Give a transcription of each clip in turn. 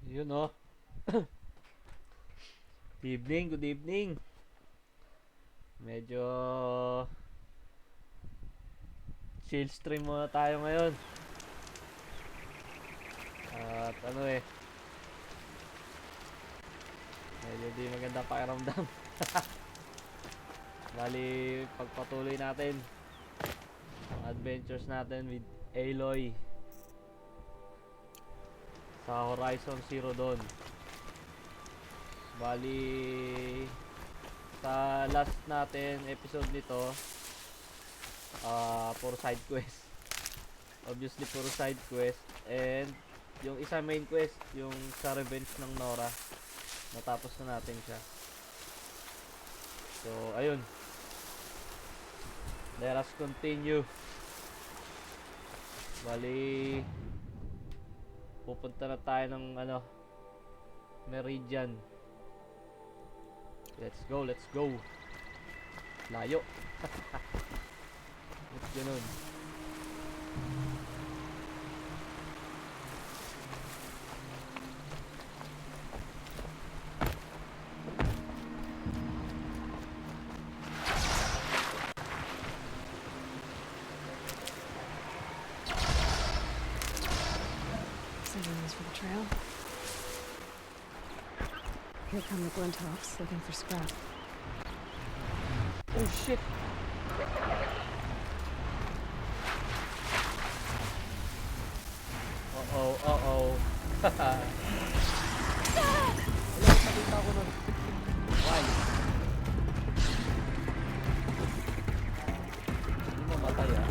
Yun oh. Good evening. Medyo chill stream muna tayo ngayon. At ano medyo di maganda pakiramdam. Bali, pagpatuloy natin ang adventures natin with Aloy sa Horizon Zero Dawn. Bali, sa last natin episode nito, puro side quest. Obviously, puro side quest. And yung isa main quest, yung sa revenge ng Nora, natapos na natin siya. So, ayun. Let us continue. Bali, pupunta na tayo ng Meridian. Let's go. Layo. Let's ganun. For the trail. Here come the Glinthawks looking for scrap. Oh shit! Uh-oh. Haha. Wala, nakita ko nun. Why? Hindi mamatay ah.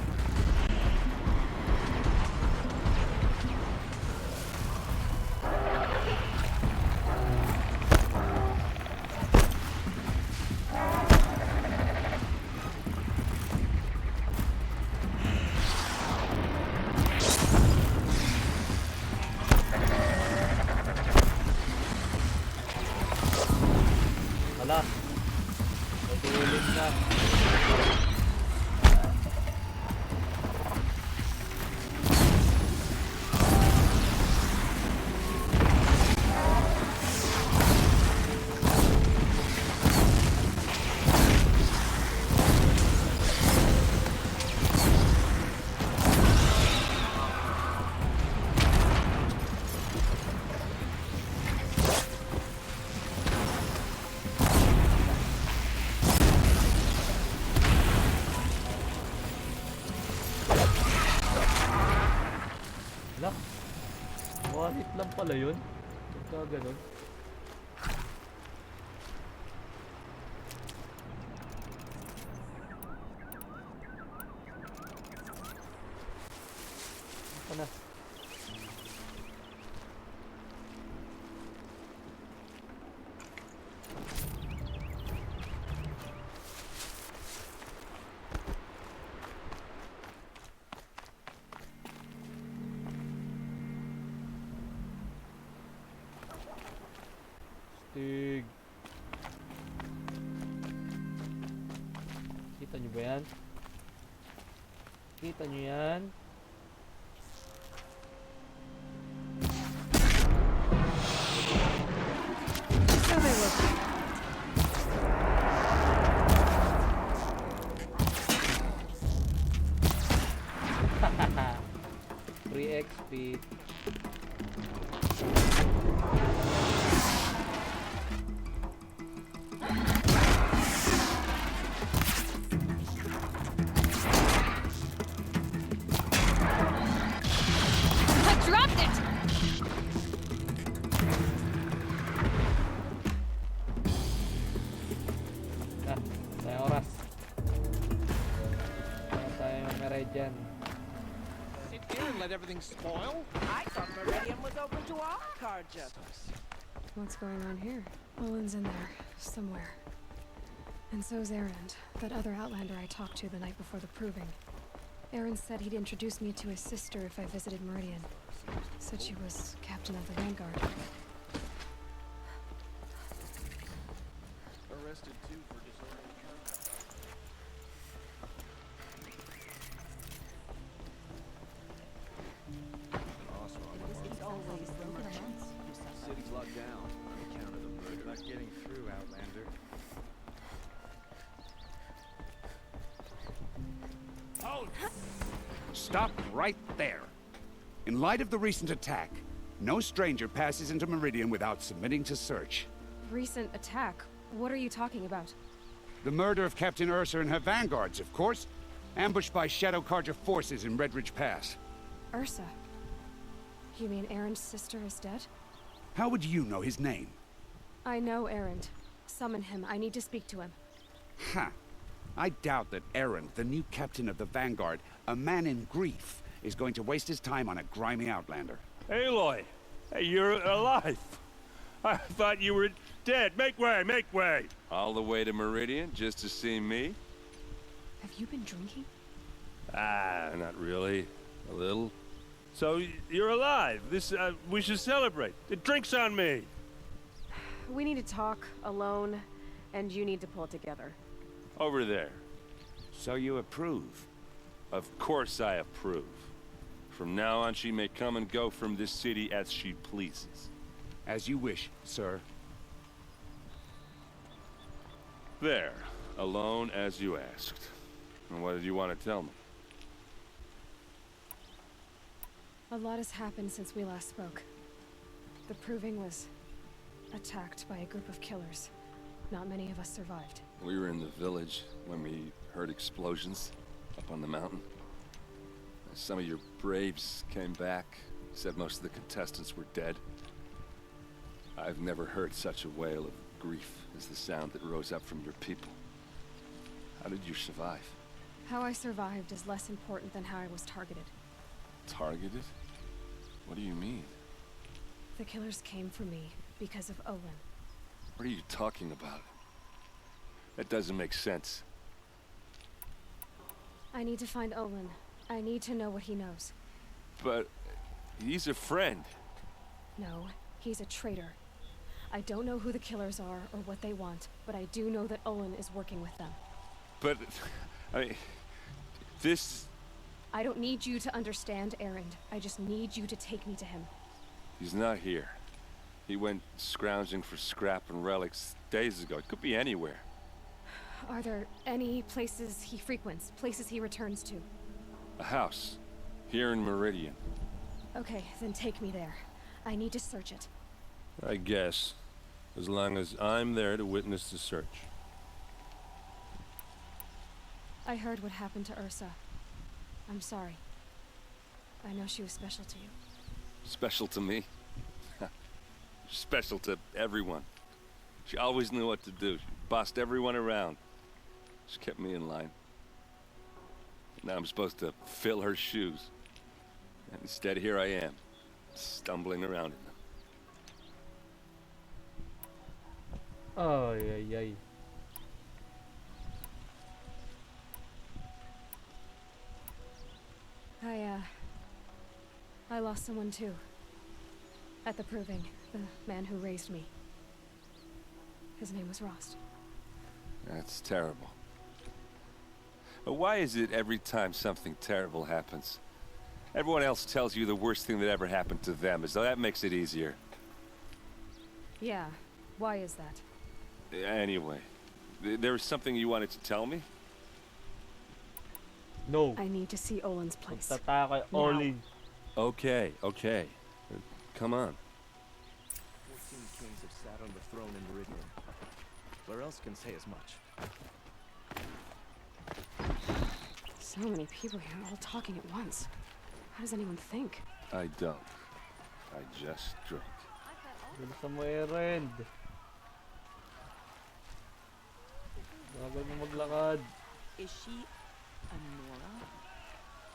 Wala. Natulog na. Wala. One hit lang pala yun. Pagka ganun. Apa na? Stig. Kita nyo ba yan? Kita nyo yan? So they look. Free XP. I dropped it! Sayang oras. Sayang Meridian. Sit here and let everything spoil? I thought Meridian was open to all carja. What's going on here? Owen's in there, somewhere. And so's Aaron, that other Outlander I talked to the night before the proving. Aaron said he'd introduce me to his sister if I visited Meridian. Said she was captain of the Vanguard. Arrested too for disorderly conduct. It's always broken months. not getting through, Outlander. Hold! Stop right there. In light of the recent attack, no stranger passes into Meridian without submitting to search. Recent attack? What are you talking about? The murder of Captain Ursa and her vanguards, of course. Ambushed by Shadow Carja forces in Redridge Pass. Ursa? You mean Aaron's sister is dead? How would you know his name? I know Aaron. Summon him. I need to speak to him. Ha! I doubt that Aaron, the new captain of the Vanguard, a man in grief, is going to waste his time on a grimy Outlander. Aloy, hey, you're alive. I thought you were dead. Make way, make way. All the way to Meridian just to see me? Have you been drinking? Ah, not really. A little. So, you're alive. We should celebrate. The drink's on me. We need to talk, alone, and you need to pull it together. Over there. So you approve? Of course I approve. From now on, she may come and go from this city as she pleases. As you wish, sir. There. Alone as you asked. And what did you want to tell me? A lot has happened since we last spoke. The Proving was attacked by a group of killers. Not many of us survived. We were in the village when we heard explosions up on the mountain. Some of your braves came back, said most of the contestants were dead. I've never heard such a wail of grief as the sound that rose up from your people. How did you survive? How I survived is less important than how I was targeted. Targeted? What do you mean? The killers came for me because of Olin. What are you talking about? That doesn't make sense. I need to find Olin. I need to know what he knows. But he's a friend. No, he's a traitor. I don't know who the killers are or what they want, but I do know that Olin is working with them. But, I mean, this... I don't need you to understand, Aaron. I just need you to take me to him. He's not here. He went scrounging for scrap and relics days ago. It could be anywhere. Are there any places he frequents, places he returns to? A house. Here in Meridian. Okay, then take me there. I need to search it. I guess. As long as I'm there to witness the search. I heard what happened to Ursa. I'm sorry. I know she was special to you. Special to me? Special to everyone. She always knew what to do. She bossed everyone around. She kept me in line. Now I'm supposed to fill her shoes. And instead, here I am, stumbling around in them. Ay, ay, ay. I lost someone too. At the Proving, the man who raised me. His name was Rost. That's terrible. But why is it every time something terrible happens, everyone else tells you the worst thing that ever happened to them, as though that makes it easier? Yeah, why is that? Anyway, there was something you wanted to tell me? No. I need to see Olin's place. Magtataka Olin. Okay, okay. Come on. 14 kings have sat on the throne in Meridian. Where else can say as much? So many people here, all talking at once. How does anyone think? I don't. I just drink. Bilisan mo, Eren. Bagal mo maglakad. Is she a Nora?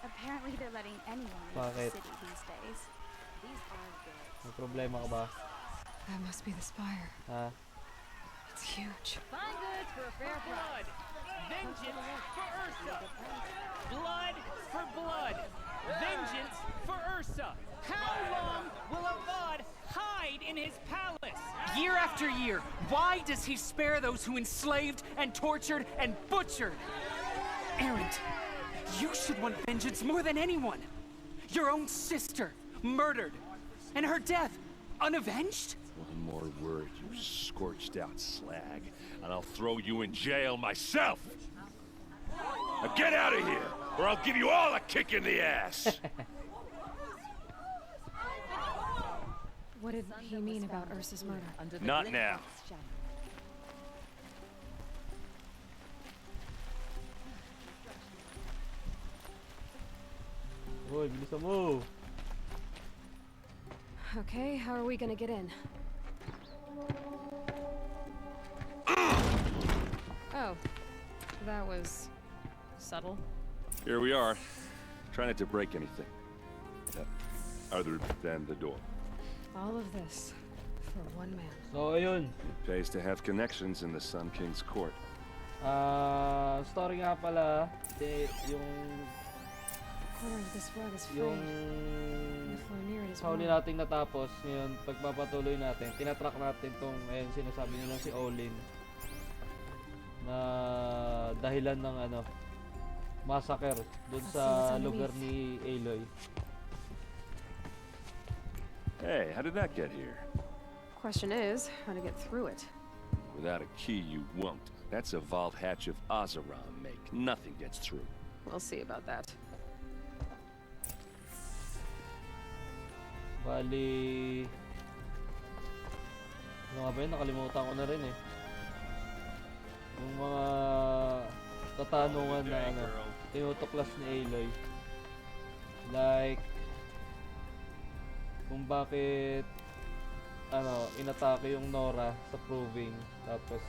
Apparently they're letting anyone into Bakit? the city these days. These are good. May problema ka ba? That must be the spire. Ha? It's huge. Fine goods for a fair price. Vengeance for Ursa. Blood for blood. Vengeance for Ursa. How long will Avad hide in his palace? Year after year, why does he spare those who enslaved and tortured and butchered? Aaron, you should want vengeance more than anyone. Your own sister, murdered, and her death, unavenged? One more word, you scorched out slag, and I'll throw you in jail myself! Now get out of here, or I'll give you all a kick in the ass! What did he mean about Ursa's murder? Not now. Uy, bilisan mo. Okay, how are we gonna get in? Oh, that was subtle. Here we are. Try not to break anything. Other than the door. All of this for one man. So, ayun. It pays to have connections in the Sun King's court. Story nga pala, yung Corner of this rug is free. yung The floor near it is sa huli warm. nating natapos, ngayon pagpapatuloy natin, tinatrack natin tong, ayun, sinasabi nila si Olin na dahilan ng massacre dun sa lugar ni Aloy. Hey, how did that get here? Question is, how to get through it. Without a key, you won't. That's a vault hatch of Azeron make. Nothing gets through. We'll see about that. Bali, ano nga ba yun? Nakalimutan ko na rin eh. Yung mga katanungan na tinutuklas ni Aloy. Like, kung bakit inatake yung Nora sa proving, tapos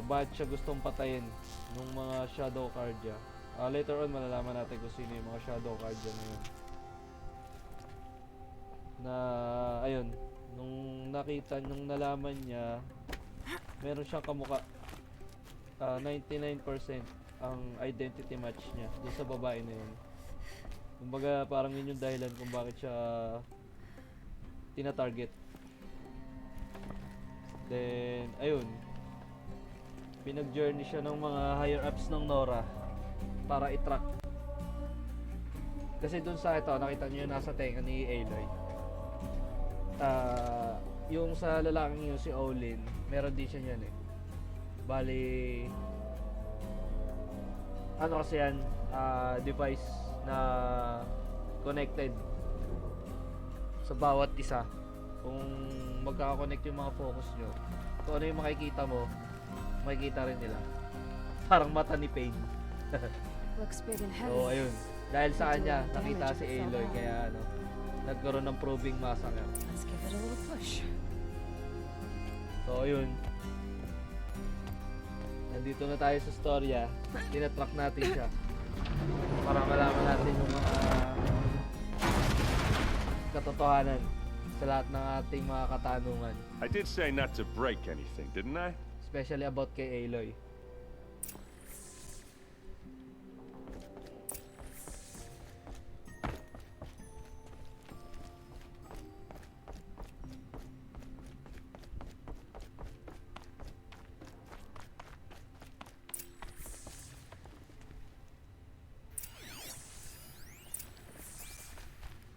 bakit siya gustong patayin nung mga shadow cardia. Later on malalaman natin kung sino yung mga shadow cardia na yun. Na ayun, nung nalaman niya, meron siyang kamukha, 99% ang identity match niya doon sa babae na yun. Kumbaga parang yun yung dahilan kung bakit siya tina-target. Then ayun, pinag-journey siya ng mga higher ups ng Nora para i-track. Kasi dun sa ito, nakita niyo yung nasa tenga ni Aloy. Yung sa lalaking yun, si Olin, meron din siya yan eh. Bali, ano kasi yan, device na connected sa bawat isa. Kung magkaka-connect yung mga focus nyo, kung ano yung makikita mo, makikita rin nila. Parang mata ni Pain. Looks big and heavy. So ayun, dahil sa kanya nakita si Aloy, kaya nagkaroon ng probing massacre. Let's give it a little push. So ayun, nandito na tayo sa storya. Tinatrack natin siya para malaman natin yung mga katotohanan sa lahat ng ating mga katanungan, I did say not to break anything, didn't I? especially about kay Aloy.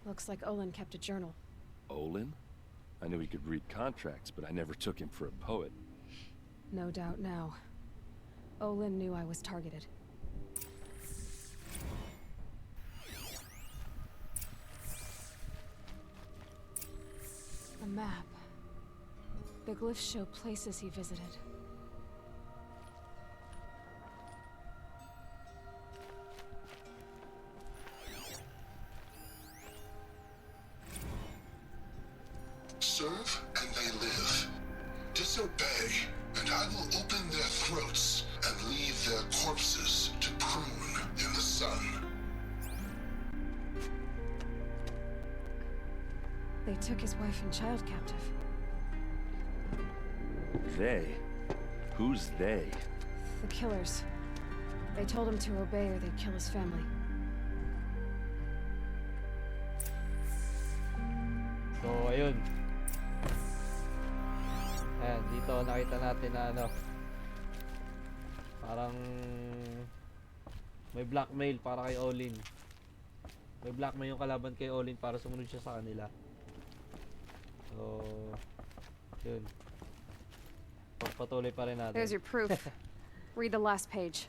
Looks like Olin kept a journal. Olin? I knew he could read contracts, but I never took him for a poet. No doubt now. Olin knew I was targeted. A map. The glyphs show places he visited. Serve and they live. Disobey, and I will open their throats and leave their corpses to prune in the sun. They took his wife and child captive. They? Who's they? The killers. They told him to obey or they'd kill his family. So ayun. Ayan, dito nakita natin na parang may blackmail para kay Olin. May blackmail yung kalaban kay Olin para sumunod siya sa kanila. So, yun. Pagpatuloy pa rin natin. There's your proof. Read the last page.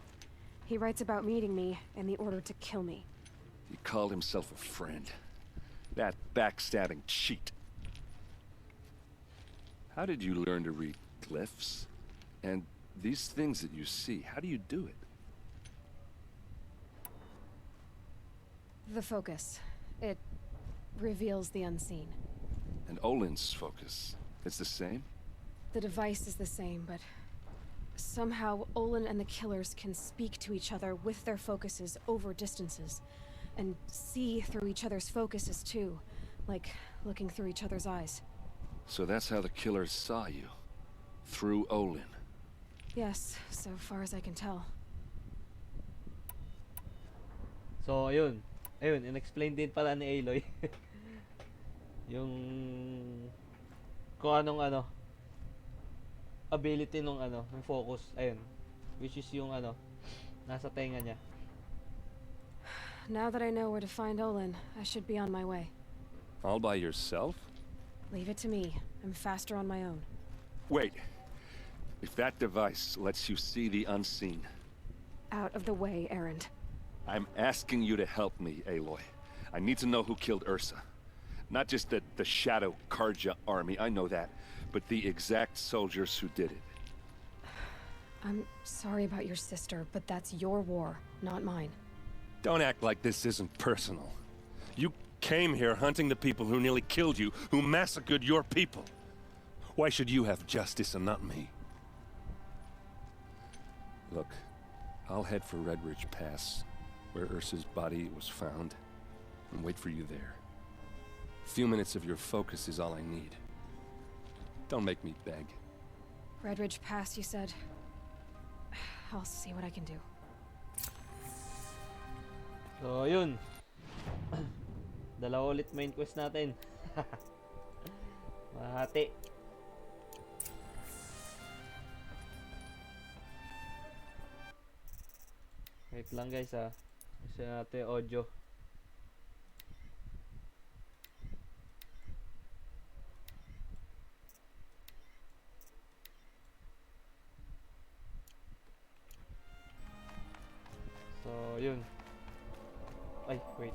He writes about meeting me and the order to kill me. He called himself a friend. That backstabbing cheat. How did you learn to read glyphs? And these things that you see, how do you do it? The focus. It reveals the unseen. And Olin's focus, it's the same? The device is the same, but somehow Olin and the killers can speak to each other with their focuses over distances, and see through each other's focuses too, like looking through each other's eyes. So that's how the killers saw you? Through Olin? Yes, so far as I can tell. So, ayun. Ayun, in-explain din pala ni Aloy. Yung kung anong ability nung yung focus. Ayun. Which is yung nasa tenga niya. Now that I know where to find Olin, I should be on my way. All by yourself? Leave it to me. I'm faster on my own. Wait. If that device lets you see the unseen... Out of the way, Erend. I'm asking you to help me, Aloy. I need to know who killed Ursa. Not just the Shadow Karja army, I know that, but the exact soldiers who did it. I'm sorry about your sister, but that's your war, not mine. Don't act like this isn't personal. You came here hunting the people who nearly killed you, who massacred your people. Why should you have justice and not me? Look, I'll head for Red Ridge Pass, where Ursa's body was found, and wait for you there. A few minutes of your focus is all I need. Don't make me beg. Red Ridge Pass, you said? I'll see what I can do. So, yun. Dalawa ulit main quest natin. Mahati. Wait lang guys Kasi natin audio. So, yun. Ay, wait.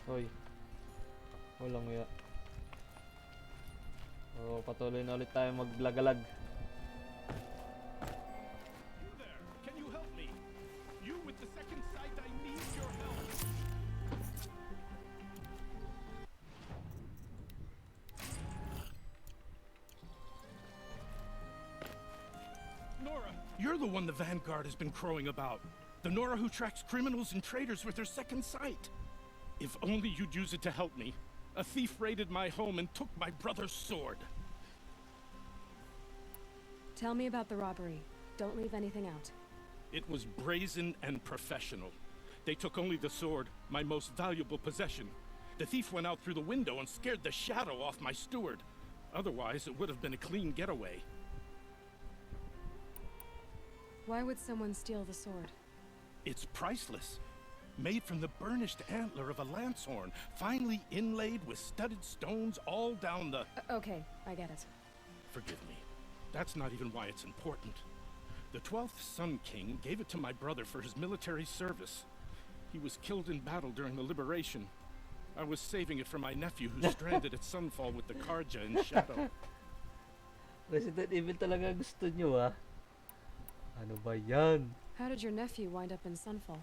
Hoy. Walang ya. So, patuloy na ulit tayo maglagalag. You there! Can you help me? You with the second sight, I need your help! Nora, you're the one the Vanguard has been crowing about. The Nora who tracks criminals and traitors with her second sight. If only you'd use it to help me. A thief raided my home and took my brother's sword. Tell me about the robbery. Don't leave anything out. It was brazen and professional. They took only the sword, my most valuable possession. The thief went out through the window and scared the shadow off my steward. Otherwise, it would have been a clean getaway. Why would someone steal the sword? It's priceless. Made from the burnished antler of a lancehorn, finely inlaid with studded stones all down the... Okay, I get it. Forgive me. That's not even why it's important. The 12th Sun King gave it to my brother for his military service. He was killed in battle during the liberation. I was saving it for my nephew who's stranded at Sunfall with the Karja in Shadow. Resident Evil talaga gusto nyo Ano ba yan? How did your nephew wind up in Sunfall?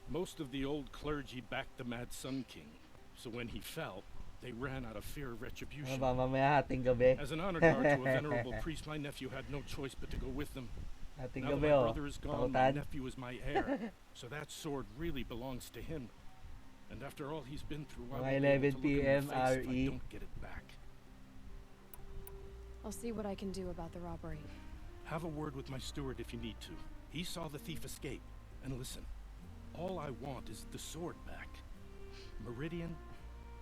Most of the old clergy backed the Mad Sun King, so when he fell, they ran out of fear of retribution. Mamaya hating gabi. As an honor guard to a venerable priest, my nephew had no choice but to go with them. Hating Now that gabi my brother is gone, my Tautan. nephew is my heir, so that sword really belongs to him. And after all he's been through, I Mga won't be able 11 to look him in PM the face if I RE. don't get it back. I'll see what I can do about the robbery. Have a word with my steward if you need to. He saw the thief escape. And listen, all I want is the sword back. Meridian,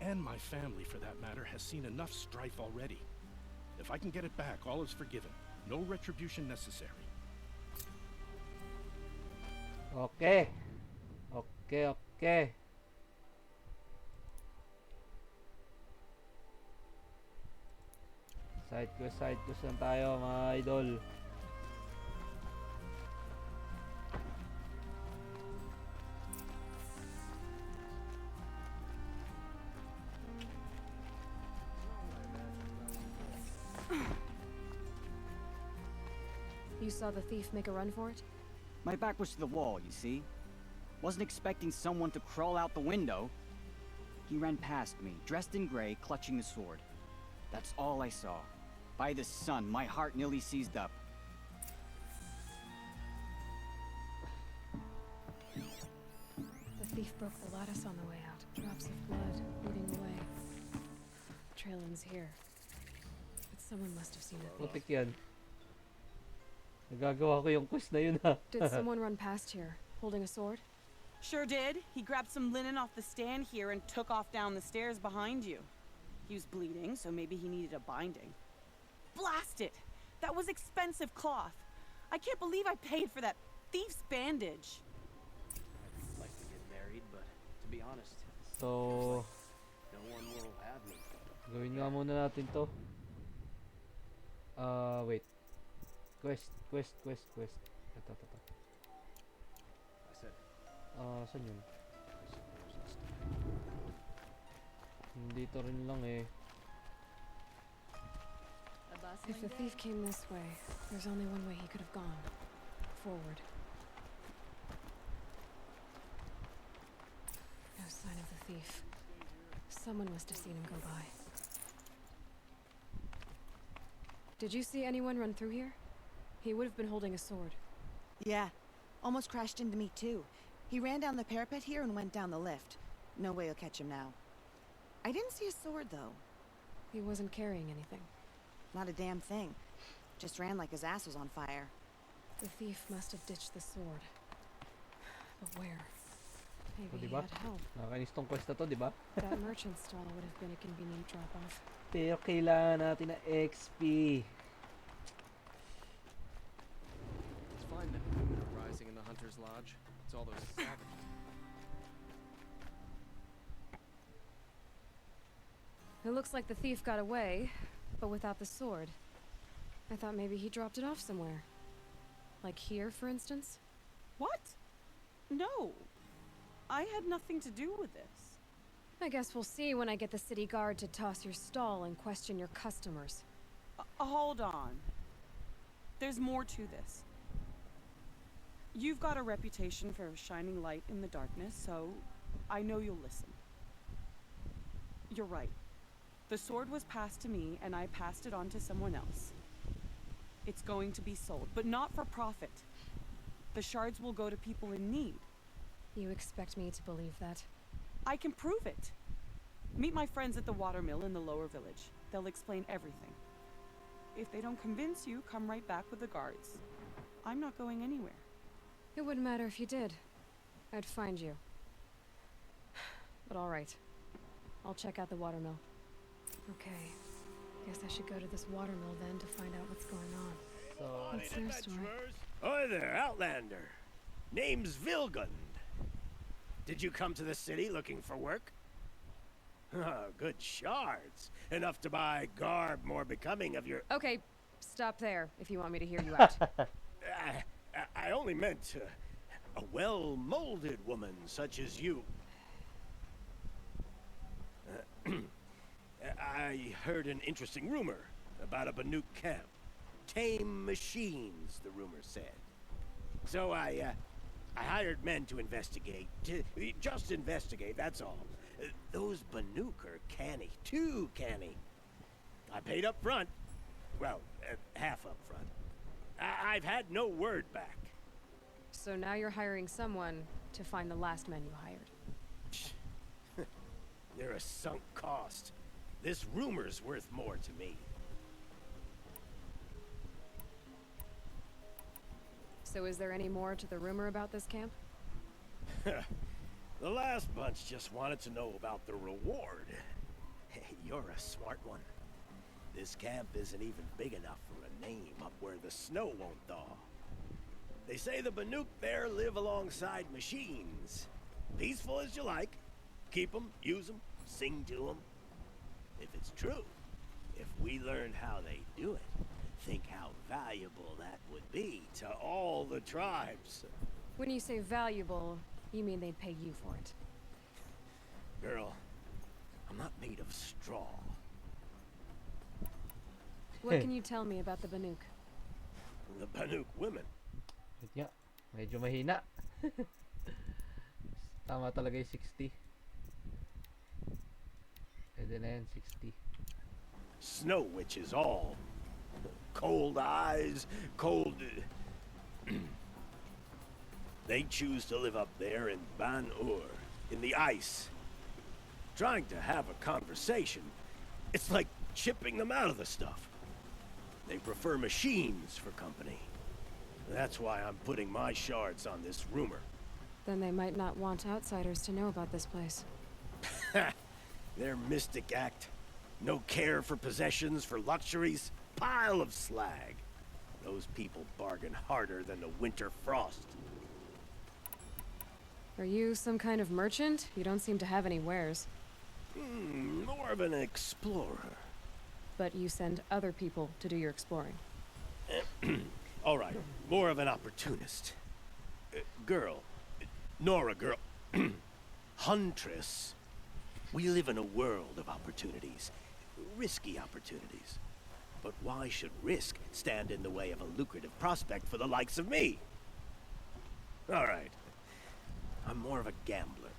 and my family for that matter, has seen enough strife already. If I can get it back, all is forgiven. No retribution necessary. Okay. Okay. Side quest lang tayo mga idol. You saw the thief make a run for it? My back was to the wall, you see? Wasn't expecting someone to crawl out the window. He ran past me, dressed in gray, clutching the sword. That's all I saw. By the sun, my heart nearly seized up. The thief broke the lattice on the way out. Drops of blood leading away. Trail ends here. But someone must have seen the thief. Putik yan. Nagagawa ko yung quest na yun ha. Did someone run past here, holding a sword? Sure did. He grabbed some linen off the stand here and took off down the stairs behind you. He was bleeding, so maybe he needed a binding. Blast it! That was expensive cloth. I can't believe I paid for that thief's bandage. I'd like to get married, but to be honest, So, no one will have me. gawin nga muna natin to. Wait. Quest. Ito. I said, Saan yun? Dito rin lang eh. If the thief came this way, there's only one way he could have gone. Forward. No sign of the thief. Someone must have seen him go by. Did you see anyone run through here? He would have been holding a sword. Yeah. Almost crashed into me too. He ran down the parapet here and went down the lift. No way you'll catch him now. I didn't see a sword though. He wasn't carrying anything. Not a damn thing. Just ran like his ass was on fire. The thief must have ditched the sword. But where? So, Maybe he diba? had help. Nakakainis tong quest na to, diba? That merchant stall would have been a convenient drop-off. Pero kailangan natin ng XP. it's fine that women are rising in the Hunter's Lodge. It's all those savages. It looks like the thief got away, but without the sword. I thought maybe he dropped it off somewhere. Like here, for instance? What? No. I had nothing to do with this. I guess we'll see when I get the city guard to toss your stall and question your customers. Hold on. There's more to this. You've got a reputation for shining light in the darkness, so I know you'll listen. You're right. The sword was passed to me, and I passed it on to someone else. It's going to be sold, but not for profit. The shards will go to people in need. You expect me to believe that? I can prove it. Meet my friends at the watermill in the lower village. They'll explain everything. If they don't convince you, come right back with the guards. I'm not going anywhere. It wouldn't matter if you did. I'd find you. But all right. I'll check out the watermill. Okay. Guess I should go to this watermill then to find out what's going on. So, What's their story? Hi there, Outlander. Name's Vilgund. Did you come to the city looking for work? Oh, good shards. Enough to buy garb more becoming of your... Okay, stop there if you want me to hear you out. I only meant a well-molded woman such as you. I heard an interesting rumor about a Banuk camp. Tame machines, the rumor said. So I hired men to investigate. Just investigate, that's all. Those Banuk are canny, too canny. I paid up front. Well, half up front. I've had no word back. So now you're hiring someone to find the last men you hired. They're a sunk cost. This rumor's worth more to me. So is there any more to the rumor about this camp? The last bunch just wanted to know about the reward. You're a smart one. This camp isn't even big enough for a name up where the snow won't thaw. They say the Banuk there live alongside machines. Peaceful as you like. Keep them, use them, sing to them. If it's true, If we learned how they do it, think how valuable that would be to all the tribes. When you say valuable, you mean they'd pay you for it. Girl, I'm not made of straw. What can you tell me about the Banuk? The Banuk women. Wait nga, medyo mahina. Tama talaga yung 60. Pwede na yan, 60. Snow witches all. Cold eyes, cold... They choose to live up there in Ban-Ur, in the ice. Trying to have a conversation, it's like chipping them out of the stuff. They prefer machines for company. That's why I'm putting my shards on this rumor. Then they might not want outsiders to know about this place. Their mystic act. No care for possessions, for luxuries. Pile of slag. Those people bargain harder than the winter frost. Are you some kind of merchant? You don't seem to have any wares. More of an explorer. But you send other people to do your exploring. All right, more of an opportunist. Girl. Nora girl. Huntress. We live in a world of opportunities. Risky opportunities. But why should risk stand in the way of a lucrative prospect for the likes of me? All right. I'm more of a gambler.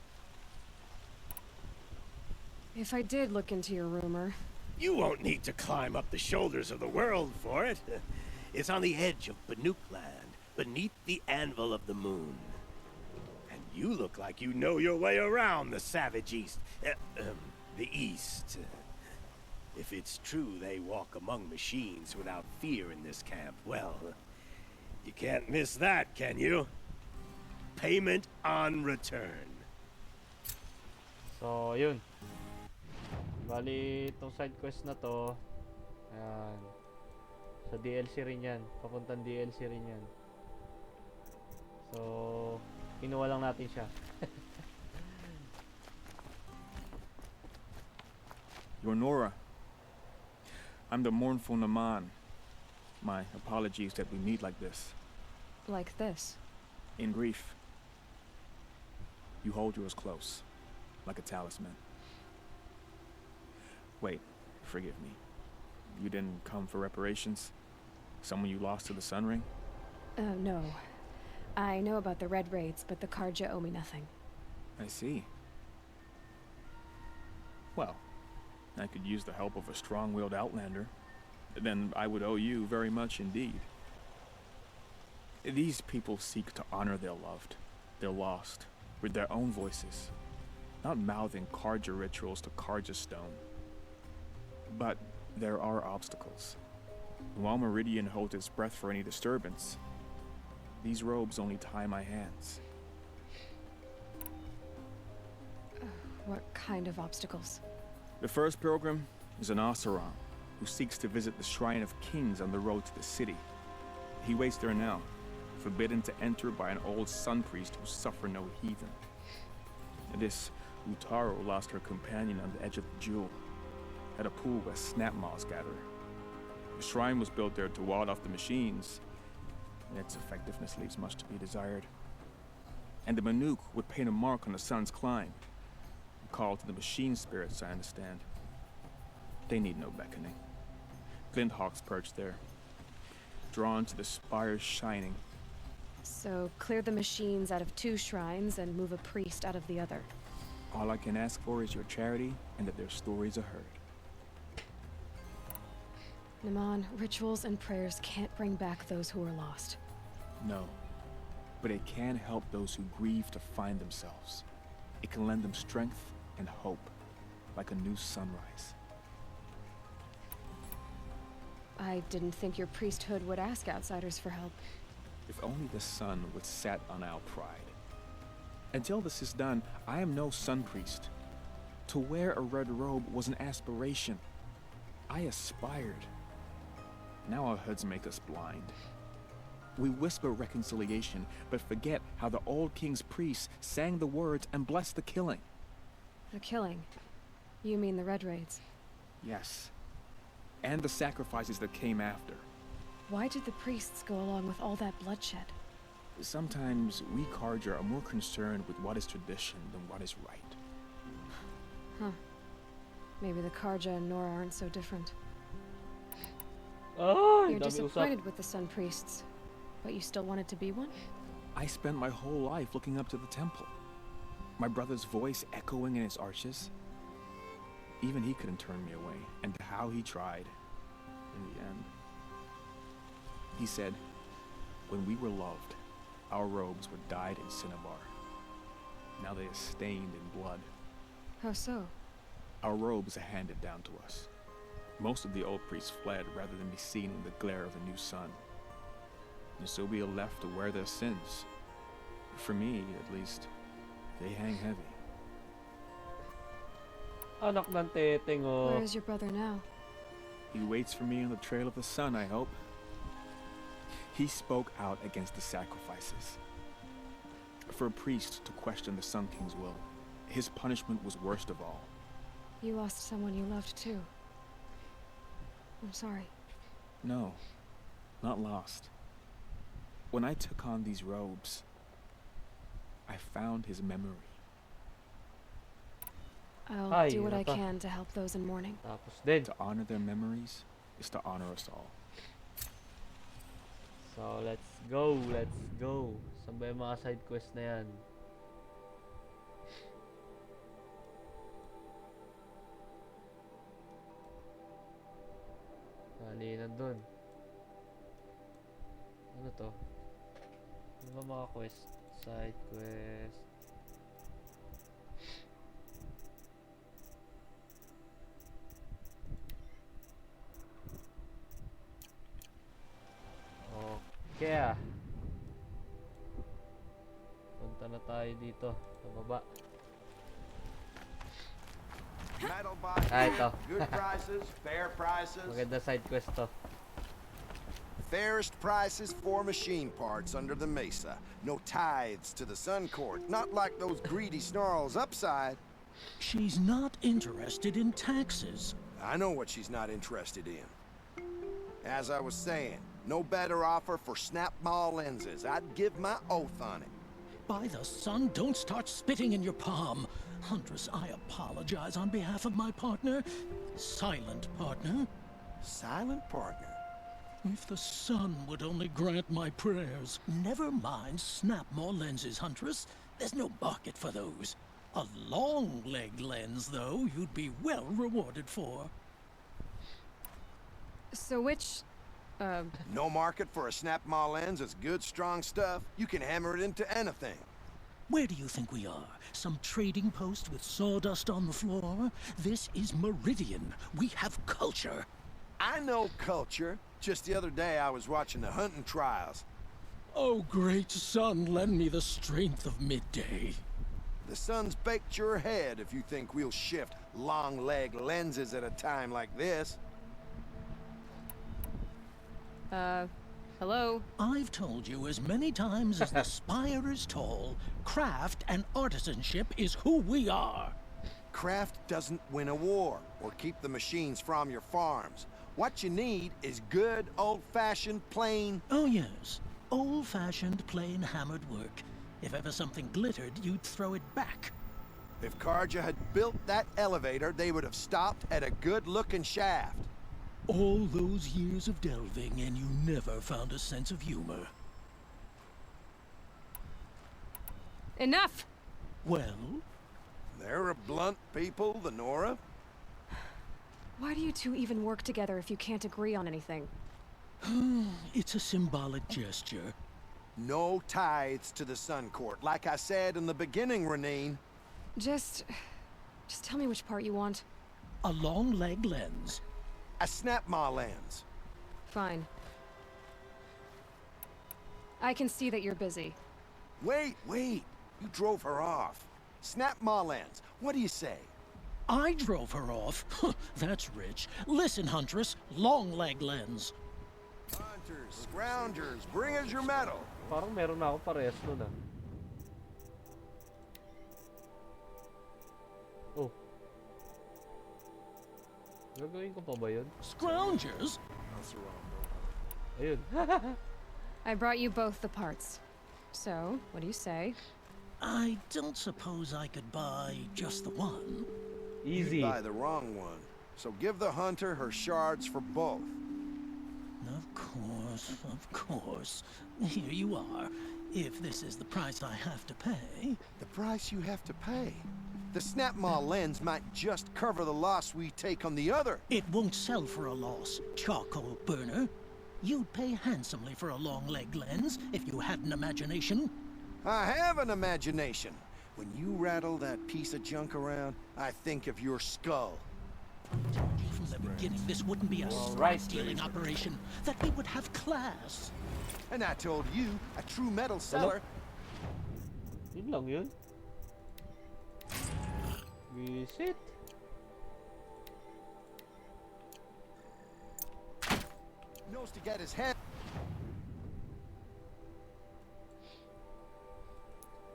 If I did look into your rumor... You won't need to climb up the shoulders of the world for it. It's on the edge of Banuk land, beneath the anvil of the moon. And you look like you know your way around the savage east. The east. If it's true they walk among machines without fear in this camp, well, you can't miss that, can you? Payment on return. So, yun. Bali, itong side quest na to, ayan, sa DLC rin yan. Papuntang DLC rin yan. So, kinuha lang natin siya. You're Nora. I'm the mournful Naman. My apologies that we meet like this. Like this? In grief. You hold yours close, like a talisman. Wait, forgive me. You didn't come for reparations? Someone you lost to the Sun Ring? No. I know about the Red Raids, but the Karja owe me nothing. I see. Well, I could use the help of a strong-willed outlander. Then I would owe you very much indeed. These people seek to honor their loved, their lost, with their own voices, not mouthing Karja rituals to Karja stone. But there are obstacles. While Meridian holds its breath for any disturbance, these robes only tie my hands. What kind of obstacles? The first pilgrim is an Oseram who seeks to visit the Shrine of Kings on the road to the city. He waits there now, forbidden to enter by an old sun priest who suffer no heathen. This Utaro lost her companion on the edge of the jewel, at a pool where snap moths gather. The shrine was built there to ward off the machines, and its effectiveness leaves much to be desired. And the Banuk would paint a mark on the sun's climb, a call to the machine spirits, I understand. They need no beckoning. Glinthawks perch there, drawn to the spires shining. So clear the machines out of 2 shrines and move a priest out of the other. All I can ask for is your charity and that their stories are heard. Naman, rituals and prayers can't bring back those who are lost. No, but it can help those who grieve to find themselves. It can lend them strength and hope, like a new sunrise. I didn't think your priesthood would ask outsiders for help. If only the sun would set on our pride. Until this is done, I am no sun priest. To wear a red robe was an aspiration. I aspired. Now our hoods make us blind. We whisper reconciliation, but forget how the old king's priests sang the words and blessed the killing. The killing? You mean the Red Raids? Yes. and the sacrifices that came after. Why did the priests go along with all that bloodshed? Sometimes we Karja are more concerned with what is tradition than what is right. Huh. Maybe the Karja and Nora aren't so different. Oh, You're disappointed with the Sun Priests, but you still wanted to be one? I spent my whole life looking up to the temple. My brother's voice echoing in its arches. Even he couldn't turn me away, and how he tried. In the end, he said, when we were loved, our robes were dyed in cinnabar. Now they are stained in blood. How so? Our robes are handed down to us. Most of the old priests fled rather than be seen in the glare of a new sun. And so we are left to wear their sins. For me, at least, they hang heavy. Anak ng teteng, oh. Where is your brother now? He waits for me on the trail of the sun, I hope. He spoke out against the sacrifices. For a priest to question the Sun King's will, his punishment was worst of all. You lost someone you loved too. I'm sorry. No, not lost. When I took on these robes, I found his memory. I'll do what I can to help those in mourning. To honor their memories is to honor us all. So, let's go. Let's go. Saan ba yung mga side quest na yan? Bali, nandun. Ano to? Ano ba mga quest? Side quest. Okay. Punta na tayo dito. Sa baba. Metal body, ito. good prices, fair prices. Maganda side quest to. Fairest prices for machine parts under the mesa. No tithes to the Sun Court. Not like those greedy snarls upside. She's not interested in taxes. I know what she's not interested in. As I was saying, no better offer for snap-maw lenses. I'd give my oath on it. By the sun, don't start spitting in your palm. Huntress, I apologize on behalf of my partner. Silent partner. Silent partner? If the sun would only grant my prayers. Never mind snap-maw lenses, Huntress. There's no market for those. A long-leg lens, though, you'd be well rewarded for. So which, No market for a snap-maw lens is good, strong stuff. You can hammer it into anything. Where do you think we are? Some trading post with sawdust on the floor? This is Meridian. We have culture. I know culture. Just the other day I was watching the hunting trials. Oh, great sun, lend me the strength of midday. The sun's baked your head if you think we'll shift long-leg lenses at a time like this. Hello? I've told you as many times as the spire is tall, craft and artisanship is who we are. Craft doesn't win a war or keep the machines from your farms. What you need is good, old-fashioned, plain... Oh, yes. Old-fashioned, plain hammered work. If ever something glittered, you'd throw it back. If Karja had built that elevator, they would have stopped at a good-looking shaft. All those years of delving, and you never found a sense of humor. Enough! Well? They're a blunt people, the Nora. Why do you two even work together if you can't agree on anything? It's a symbolic gesture. No tithes to the Sun Court, like I said in the beginning, Renine. Just tell me which part you want. A long-leg lens. A snap-maw lens. Fine. I can see that you're busy. Wait. You drove her off. Snap-maw lens. What do you say? I drove her off? That's rich. Listen, Huntress. Long-leg lens. Hunters, scroungers, bring us your metal. Parang meron na ako parehas nun ah. Oh. Gagawin ko pa ba yun? Scroungers? Ayun. I brought you both the parts. So, what do you say? I don't suppose I could buy just the one. Easy. You buy the wrong one. So give the hunter her shards for both. Of course, of course. Here you are. If this is the price I have to pay. The price you have to pay? The Snapmaw lens might just cover the loss we take on the other. It won't sell for a loss, charcoal burner. You'd pay handsomely for a long leg lens if you had an imagination. I have an imagination. When you rattle that piece of junk around, I think of your skull. From the beginning, this wouldn't be a stealing operation. That we would have class. And I told you, a true metal seller. Yun lang yun. Visit. Knows to get his head.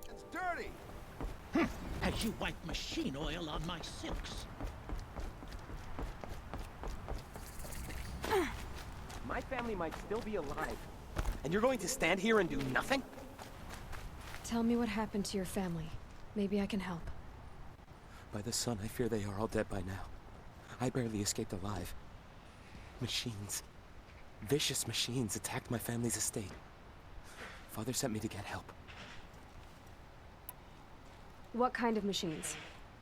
It's dirty. As you wipe machine oil on my silks. My family might still be alive. And you're going to stand here and do nothing? Tell me what happened to your family. Maybe I can help. By the sun, I fear they are all dead by now. I barely escaped alive. Machines. Vicious machines attacked my family's estate. Father sent me to get help. What kind of machines?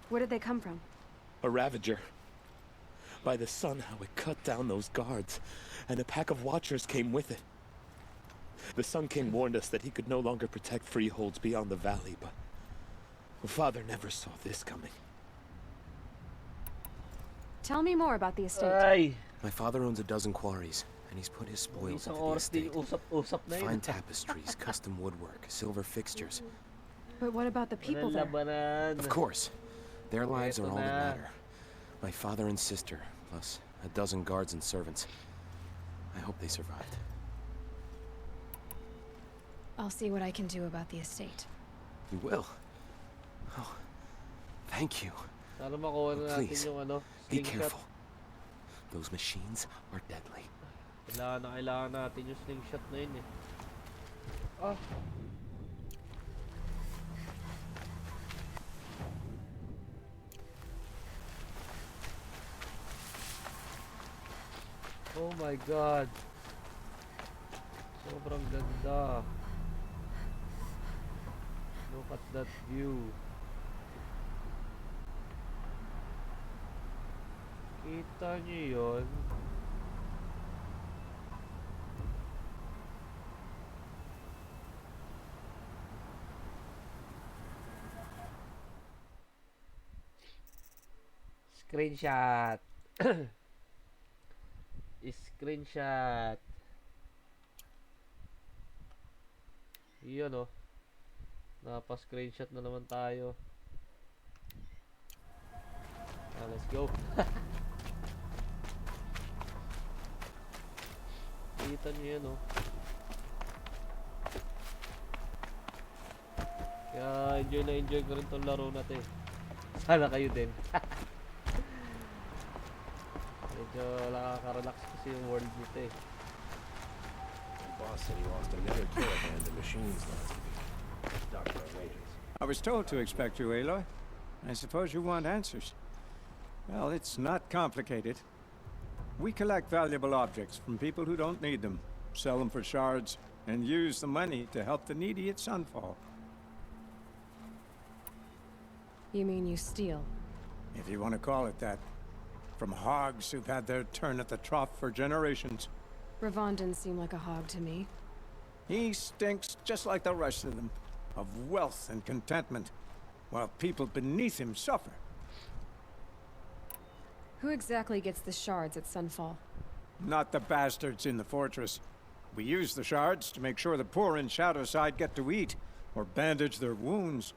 Where did they come from? A Ravager. By the sun, how it cut down those guards, and a pack of watchers came with it. The Sun King warned us that he could no longer protect freeholds beyond the valley, but Father never saw this coming. Tell me more about the estate. Ay. My father owns a dozen quarries, and he's put his spoils into the estate. Fine tapestries, custom woodwork, silver fixtures. But what about the people there? Of course. Their lives are all that matter. My father and sister, plus a dozen guards and servants. I hope they survived. I'll see what I can do about the estate. You will? Oh, thank you. Sana makuha na natin Please, yung ano, be slingshot. careful. Those machines are deadly. Kailangan natin yung slingshot na yun eh. Ah. Oh my god. Sobrang ganda. Look at that view. Kita nyo yun? Screenshot. Screenshot. Yun oh. Napa-screenshot na naman tayo. Let's go. Kita nyo yun oh. Kaya enjoy ko rin tong laro natin. Sana kayo din. Medyo nakaka-relax kasi yung world nito eh. The boss said he lost another caravan to machines last week. Doctor wages. I was told to expect you, Aloy. I suppose you want answers. Well, it's not complicated. We collect valuable objects from people who don't need them, sell them for shards, and use the money to help the needy at Sunfall. You mean you steal? If you want to call it that. From hogs who've had their turn at the trough for generations. Ravon didn't seem like a hog to me. He stinks just like the rest of them, of wealth and contentment, while people beneath him suffer. Who exactly gets the shards at Sunfall? Not the bastards in the fortress. We use the shards to make sure the poor in Shadowside get to eat, or bandage their wounds.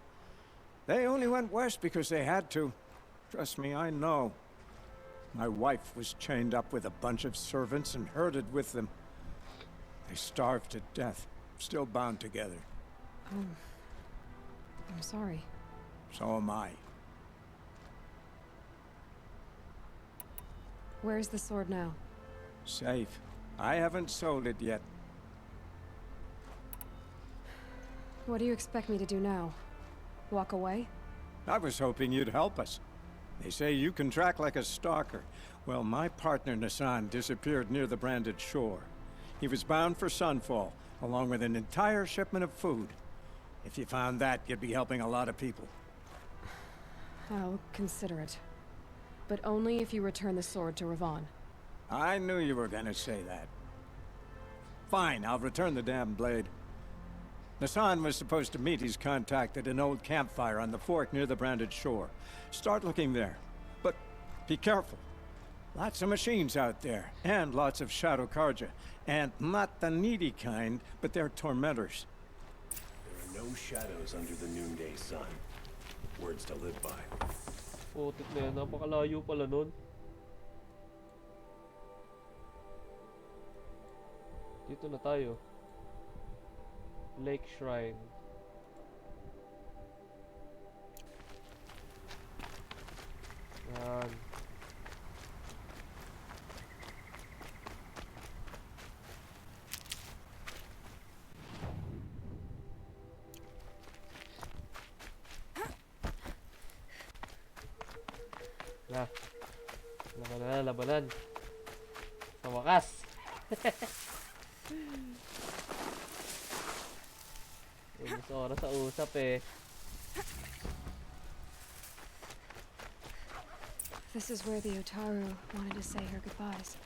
They only went west because they had to. Trust me, I know. My wife was chained up with a bunch of servants and herded with them. They starved to death, still bound together. Oh. I'm sorry. So am I. Where's the sword now? Safe. I haven't sold it yet. What do you expect me to do now? Walk away? I was hoping you'd help us. They say you can track like a stalker. Well, my partner Nassan disappeared near the branded shore. He was bound for Sunfall, along with an entire shipment of food. If you found that, you'd be helping a lot of people. I'll consider it. But only if you return the sword to Ravon. I knew you were gonna say that. Fine, I'll return the damn blade. Nassan was supposed to meet his contact at an old campfire on the fork near the branded shore. Start looking there. But be careful. Lots of machines out there, and lots of Shadow Karja. And not the needy kind, but they're tormentors. There are no shadows under the noonday sun. Words to live by. Putik na yan, napakalayo pala nun. Dito na tayo. Lake Shrine. Yan. Na. Labanan, labanan. Sa wakas. Unos oras sa usap eh. This is where the Otaru wanted to say her goodbyes.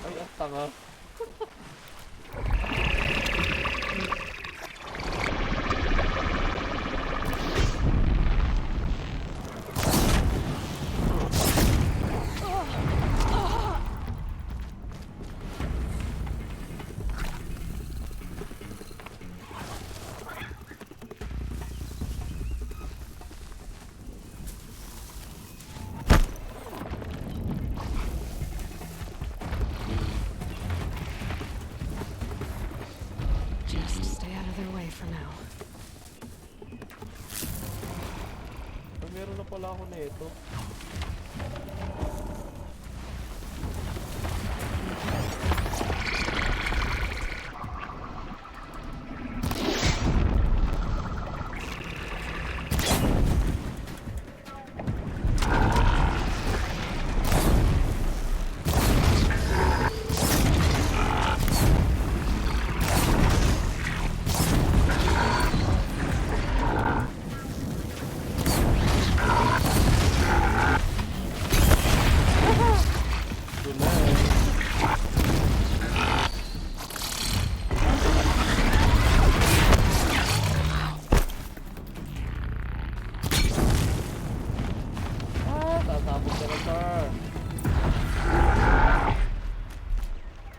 Ay, ang tanga. Just stay out of their way for now. Meron na pala ako nito.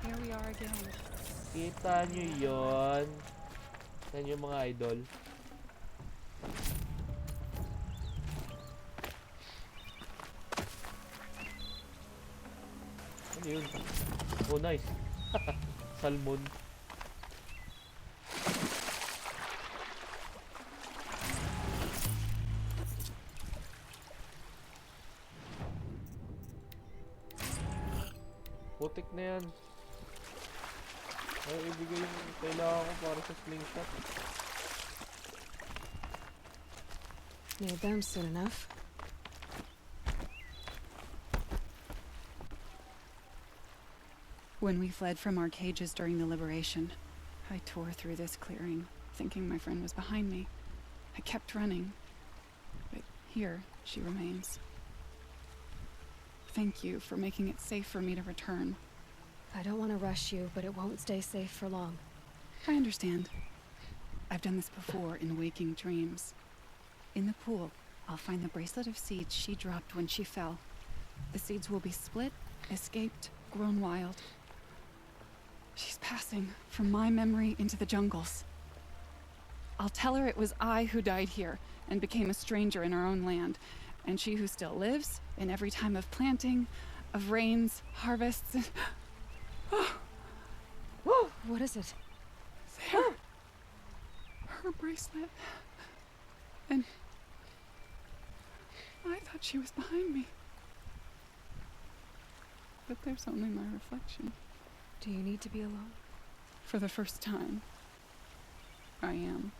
Here we are again. Kita nyo yun. Yan yung mga idol. Ano yun? Oh, nice. Salmon. Putik na yan. Ay, ibigay yung kailangan ko para sa slingshot. Need them soon enough. When we fled from our cages during the liberation, I tore through this clearing, thinking my friend was behind me. I kept running, but here she remains. Thank you for making it safe for me to return. I don't want to rush you, but it won't stay safe for long. I understand. I've done this before in waking dreams. In the pool, I'll find the bracelet of seeds she dropped when she fell. The seeds will be split, escaped, grown wild. She's passing from my memory into the jungles. I'll tell her it was I who died here and became a stranger in our own land, and she who still lives, in every time of planting, of rains, harvests, and... What is it? There. Her bracelet. And I thought she was behind me. But there's only my reflection. Do you need to be alone? For the first time, I am.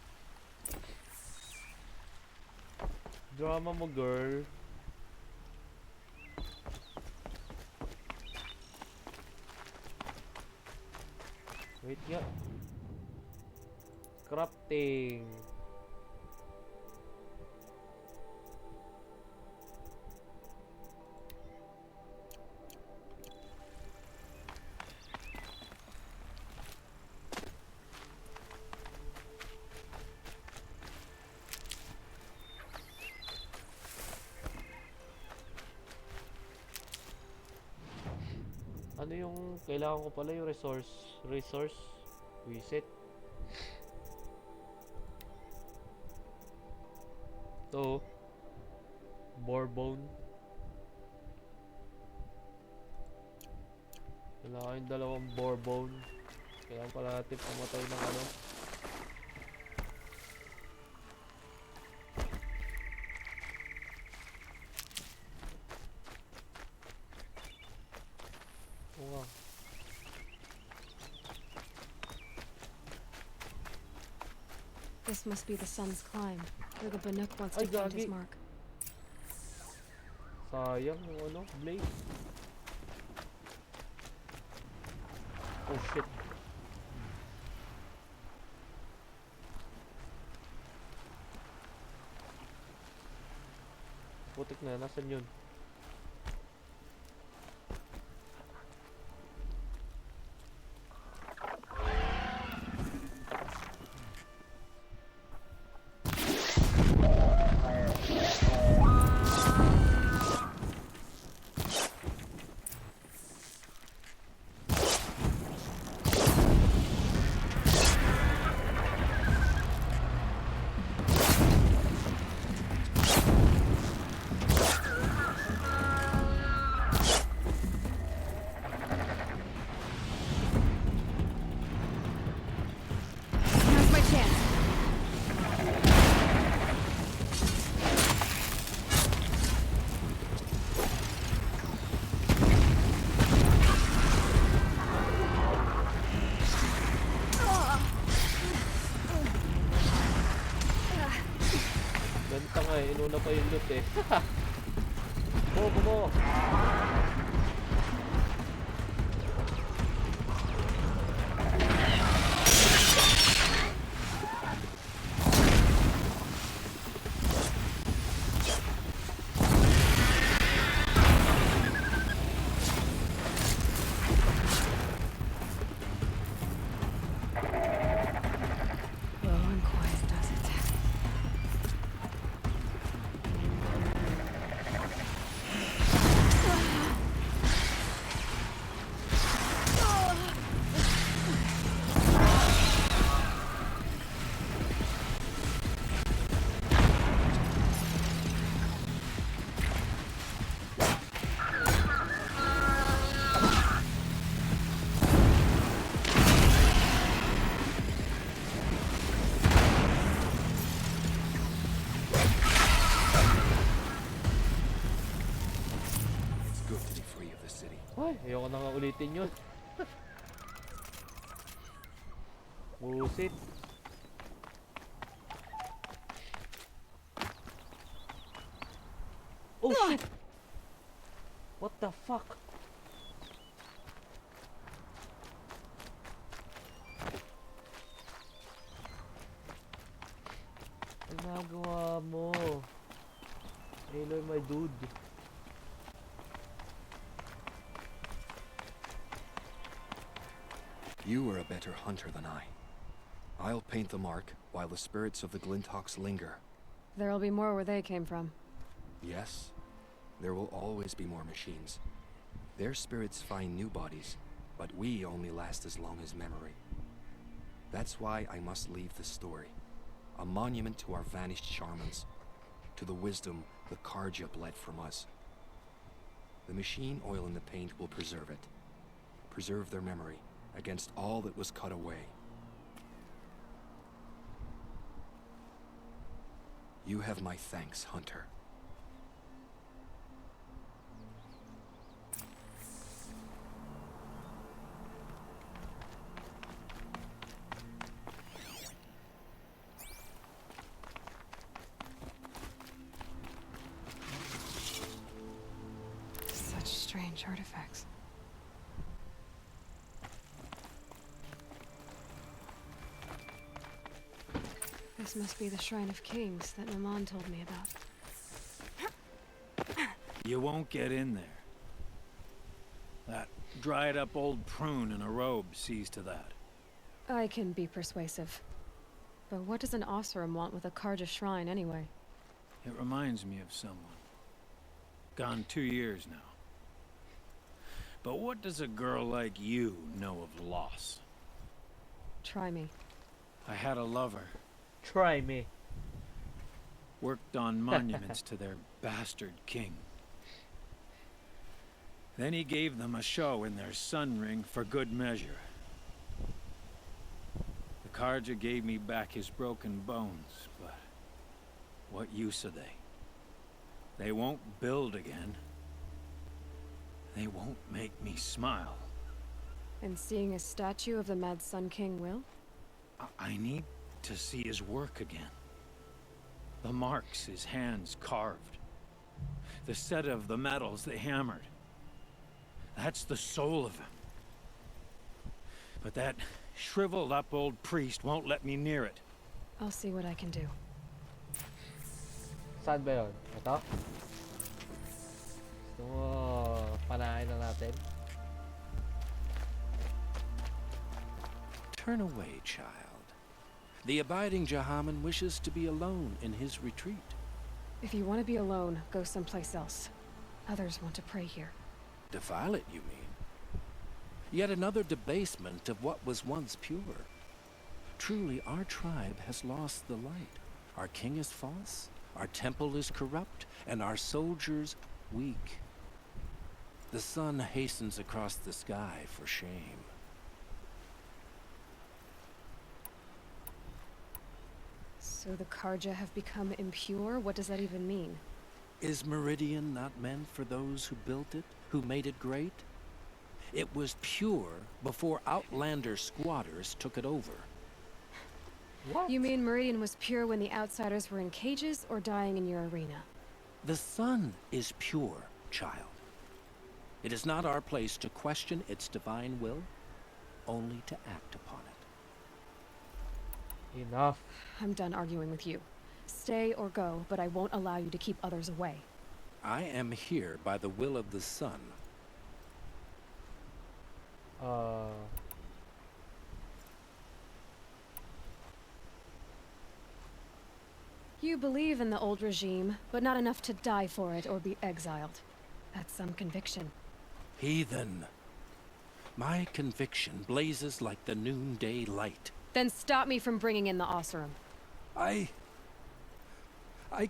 Drama mo, girl. Wait nga. Crafting. Ano yung kailangan ko pala yung resource reset. To Bourbon. Kailangan yung dalawang Bourbon. Kailangan pala natin pumatay ng ano. Wow. This must be the sun's climb, where the Banuk wants to find his mark. Sayang yung ano, blade. Oh shit. Putik na, nasan yun? Inuna pa yung loot eh. Bumo! Ay, ayoko na nga ulitin yun. Busit. Oh shit! What the fuck? Ang nagawa mo? Aloy, my dude. You are a better hunter than I. I'll paint the mark while the spirits of the Glinthawks linger. There'll be more where they came from. Yes, there will always be more machines. Their spirits find new bodies, but we only last as long as memory. That's why I must leave the story. A monument to our vanished shamans, to the wisdom the Karja bled from us. The machine oil in the paint will preserve it. Preserve their memory against all that was cut away. You have my thanks, Hunter. Such strange artifacts. This must be the Shrine of Kings that Maman told me about. You won't get in there. That dried-up old prune in a robe sees to that. I can be persuasive. But what does an Oseram want with a Karja shrine anyway? It reminds me of someone. Gone 2 years now. But what does a girl like you know of loss? Try me. I had a lover. Try me. Worked on monuments to their bastard king. Then he gave them a show in their sun ring for good measure. The Karja gave me back his broken bones, but what use are they? They won't build again. They won't make me smile. And seeing a statue of the Mad Sun King will? I need to see his work again. The marks his hands carved. The set of the metals they hammered. That's the soul of him. But that shriveled up old priest won't let me near it. I'll see what I can do. Saan ba yun? Ito? Gusto mo panahin na natin? Turn away, child. The abiding Jahaman wishes to be alone in his retreat. If you want to be alone, go someplace else. Others want to pray here. Defile it, you mean? Yet another debasement of what was once pure. Truly, our tribe has lost the light. Our king is false, our temple is corrupt, and our soldiers weak. The sun hastens across the sky for shame. So the Karja have become impure? What does that even mean? Is Meridian not meant for those who built it, who made it great? It was pure before outlander squatters took it over. What? You mean Meridian was pure when the outsiders were in cages or dying in your arena? The sun is pure, child. It is not our place to question its divine will, only to act upon it. Enough. I'm done arguing with you. Stay or go, but I won't allow you to keep others away. I am here by the will of the sun. You believe in the old regime, but not enough to die for it or be exiled. That's some conviction. Heathen. My conviction blazes like the noonday light. Then stop me from bringing in the Oseram. I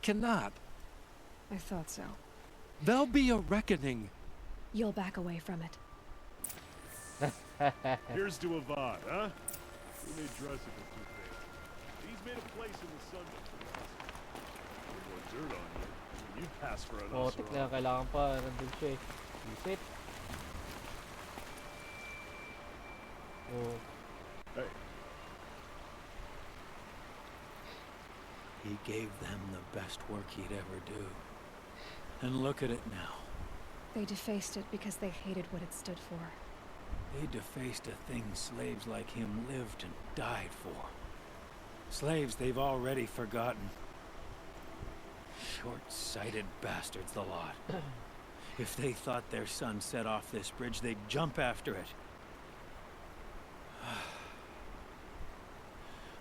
cannot. I thought so. There'll be a reckoning. You'll back away from it. Here's to Avad, huh? We made dressing with two things. He's made a place in the sun that's impossible. More dirt on you. You'd pass for an Motik na kailangan pa. Nandun siya eh. Visit. Oh. Hey. He gave them the best work he'd ever do. And look at it now. They defaced it because they hated what it stood for. They defaced a thing slaves like him lived and died for. Slaves they've already forgotten. Short-sighted bastards, the lot. If they thought their son set off this bridge, they'd jump after it.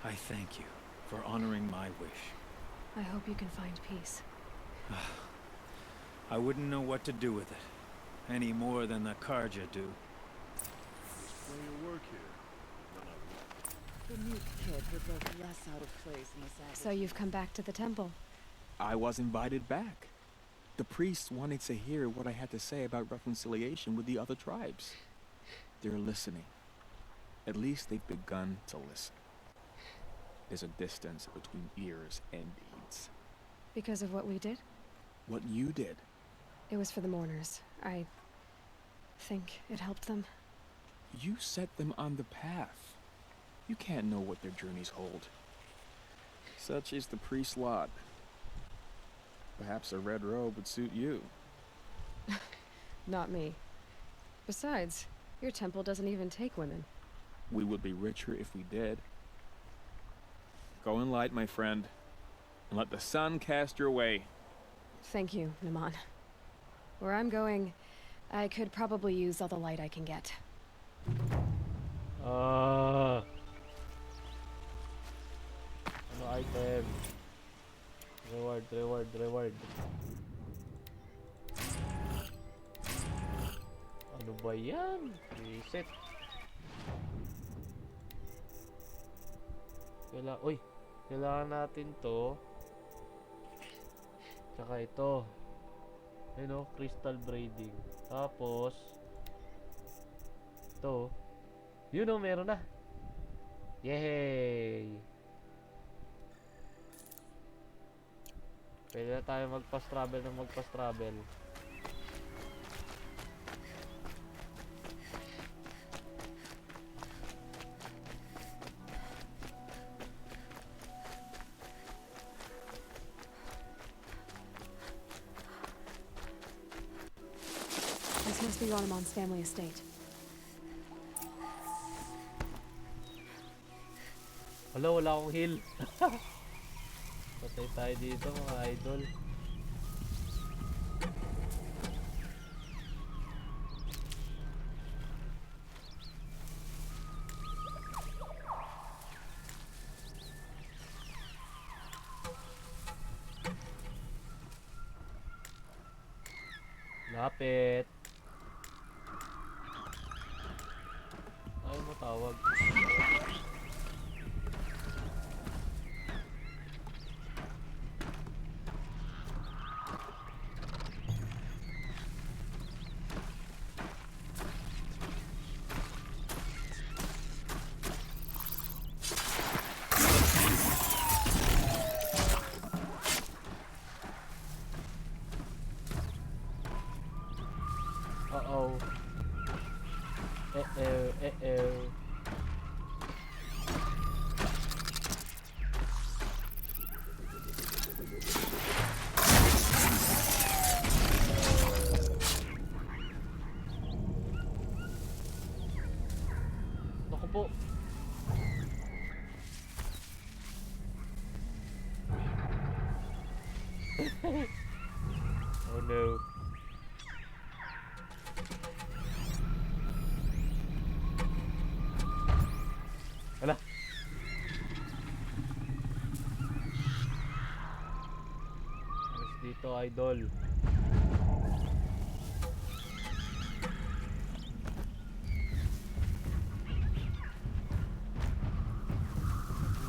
I thank you for honoring my wish. I hope you can find peace. I wouldn't know what to do with it, any more than the Karja do. There's plenty of work here. The new kid would look less out of place in this attic. So you've come back to the temple. I was invited back. The priests wanted to hear what I had to say about reconciliation with the other tribes. They're listening. At least they've begun to listen. There's a distance between ears and deeds. Because of what we did? What you did. It was for the mourners. I think it helped them. You set them on the path. You can't know what their journeys hold. Such is the priest's lot. Perhaps a red robe would suit you. Not me. Besides, your temple doesn't even take women. We would be richer if we did. Go in light, my friend, and let the sun cast your way. Thank you, Naman. Where I'm going, I could probably use all the light I can get. Ano item? Reward. Ano ba yan? Reset. Kailangan natin to. Tsaka ito. Ayun o, crystal braiding. Tapos ito. Yun o, meron na. Yay! Pwede na tayo mag-fast travel. This must be Ronamon's family estate. Wala akong heal. Patay tayo dito mga idol. Lapit. Ayaw mo tawag. Uh-oh. Naku po. Oh no. Wala. Alas dito, idol.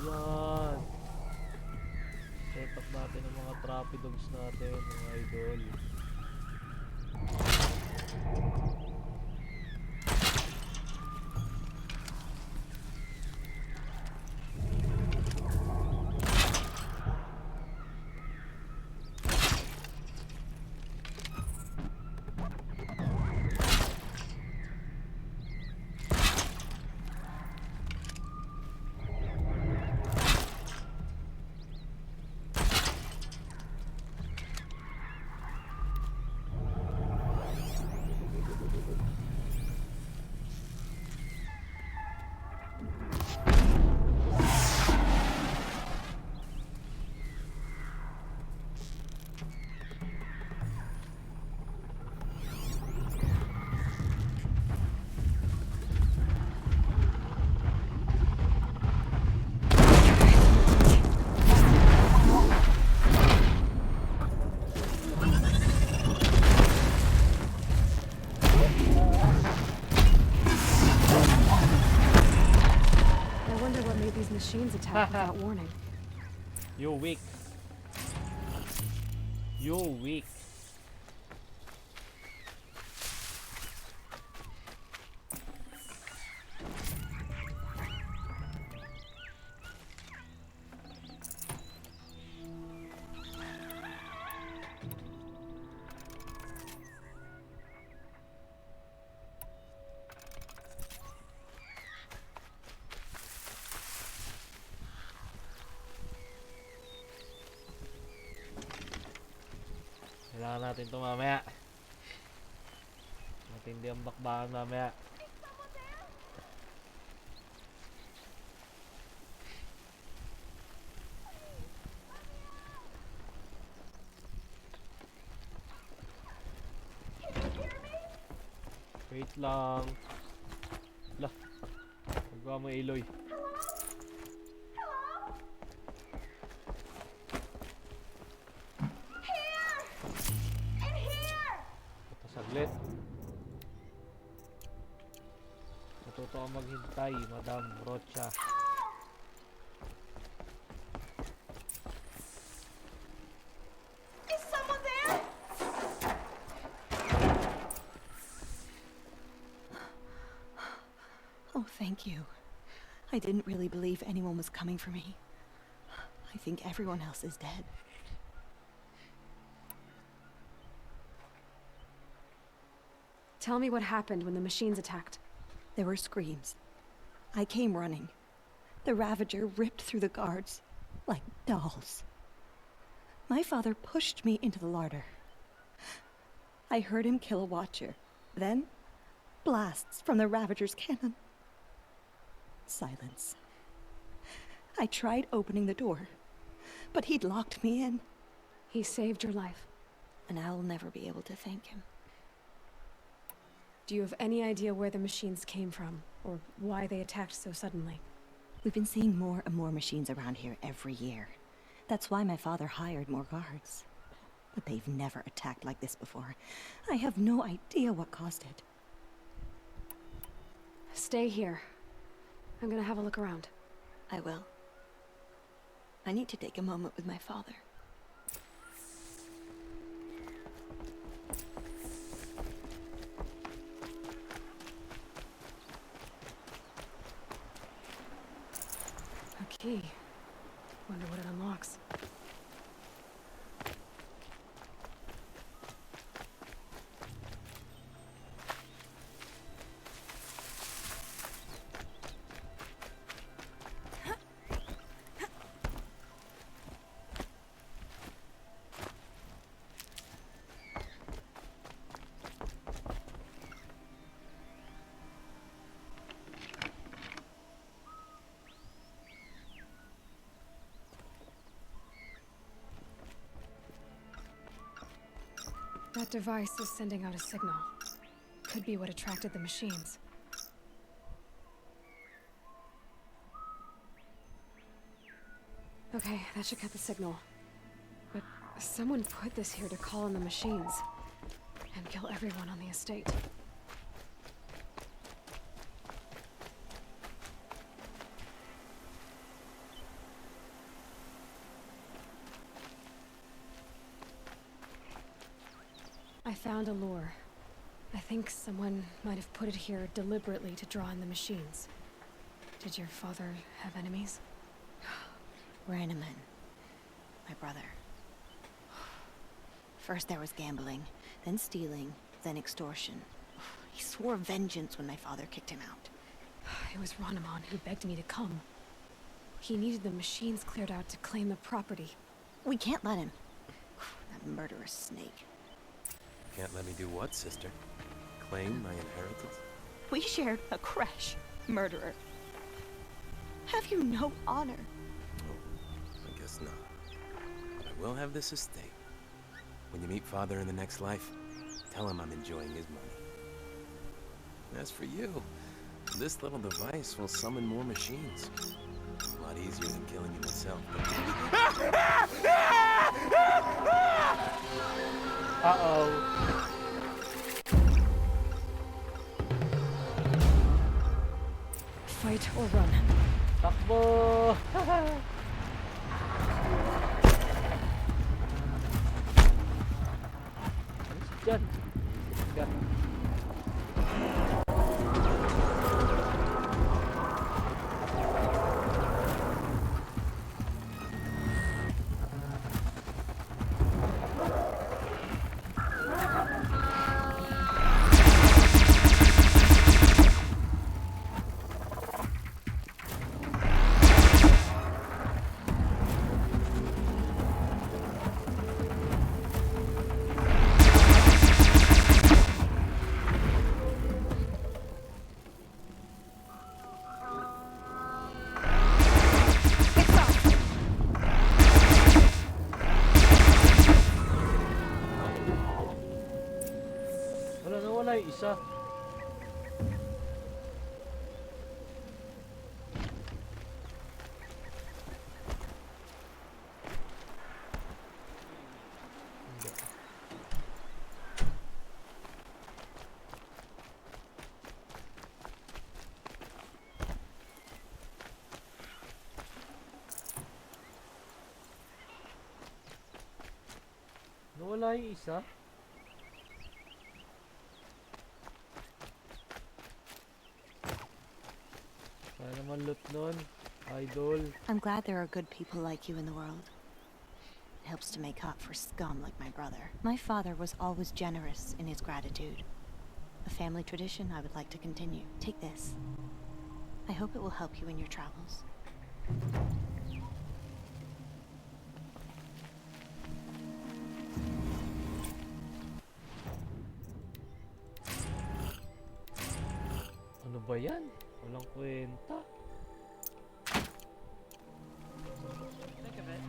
Yan. Set up natin ang mga trappy dogs natin, mga idol. Machines attack without warning. You're weak. You're weak. natin ito mamaya. Matindi ang bakbakan mamaya. Wait lang. Lah. Magawa mo, Aloy. Ito saglit. Natuto ka maghintay, Madam Rocha. Oh, thank you. I didn't really believe anyone was coming for me. I think everyone else is dead. Tell me what happened when the machines attacked. There were screams. I came running. The Ravager ripped through the guards like dolls. My father pushed me into the larder. I heard him kill a watcher. Then, blasts from the Ravager's cannon. Silence. I tried opening the door, but he'd locked me in. He saved your life. And I'll never be able to thank him. Do you have any idea where the machines came from, or why they attacked so suddenly? We've been seeing more and more machines around here every year. That's why my father hired more guards. But they've never attacked like this before. I have no idea what caused it. Stay here. I'm gonna have a look around. I will. I need to take a moment with my father. A key. Wonder what it unlocks. That device is sending out a signal. Could be what attracted the machines. Okay, that should cut the signal. But someone put this here to call in the machines and kill everyone on the estate. I found a lure. I think someone might have put it here deliberately to draw in the machines. Did your father have enemies? Ranneman. My brother. First there was gambling, then stealing, then extortion. He swore vengeance when my father kicked him out. It was Ranneman who begged me to come. He needed the machines cleared out to claim the property. We can't let him. That murderous snake. Can't let me do what, sister? Claim my inheritance? We shared a crash, murderer. Have you no honor? Oh, I guess not. But I will have this estate. When you meet Father in the next life, tell him I'm enjoying his money. As for you, this little device will summon more machines. A lot easier than killing you myself. Uh-oh. Fight or run. Takbo! Diyan. Diyan. isa. Nawala yung isa. Kaya naman loot nun, idol. I'm glad there are good people like you in the world. It helps to make up for scum like my brother. My father was always generous in his gratitude. A family tradition I would like to continue. Take this. I hope it will help you in your travels. Ano ba yan? Walang kwenta. Think of it.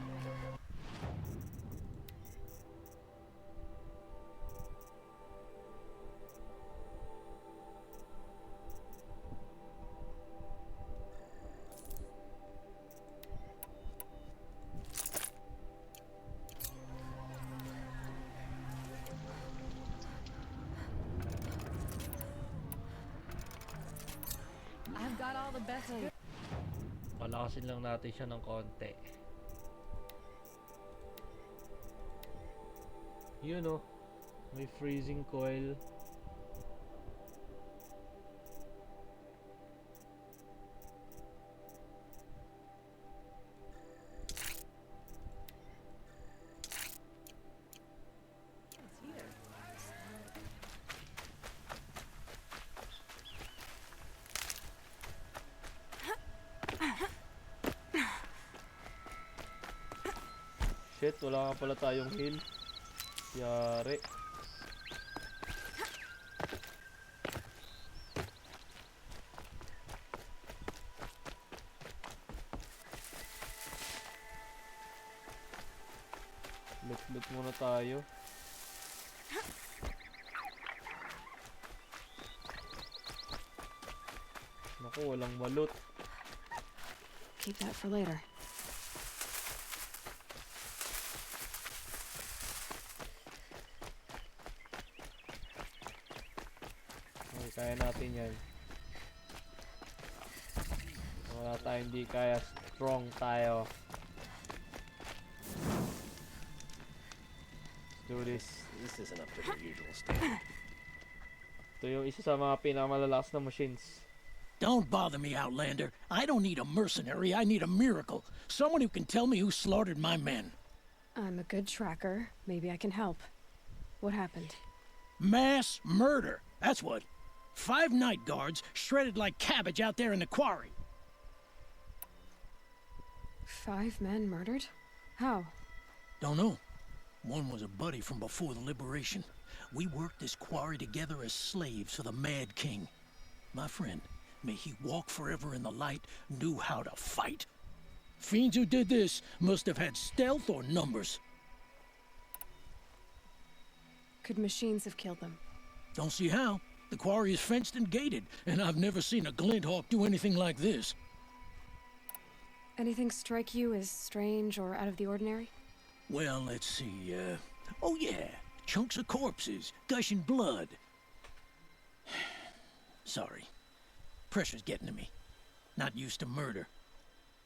I've got all the best. Palakasin lang natin siya ng konti. Yun oh. May freezing coil. Shit, wala nga pala tayong heal. Yari. Loot muna tayo. Naku, walang malot. Keep that for later. Okay, kaya natin yan. Wala tayong hindi kaya, strong tayo. Let's do this. This isn't up to their usual standard. Ito yung isa sa mga pinakamalalakas na machines. Don't bother me, Outlander. I don't need a mercenary, I need a miracle. Someone who can tell me who slaughtered my men. I'm a good tracker. Maybe I can help. What happened? Mass murder, that's what. 5 night guards shredded like cabbage out there in the quarry. 5 men murdered? How? Don't know. One was a buddy from before the liberation. We worked this quarry together as slaves for the Mad King. My friend, may he walk forever in the light, knew how to fight. Fiends who did this must have had stealth or numbers. Could machines have killed them? Don't see how. The quarry is fenced and gated, and I've never seen a Glinthawk do anything like this. Anything strike you as strange or out of the ordinary? Well, let's see, oh yeah, chunks of corpses, gushing blood. Sorry. Pressure's getting to me. Not used to murder.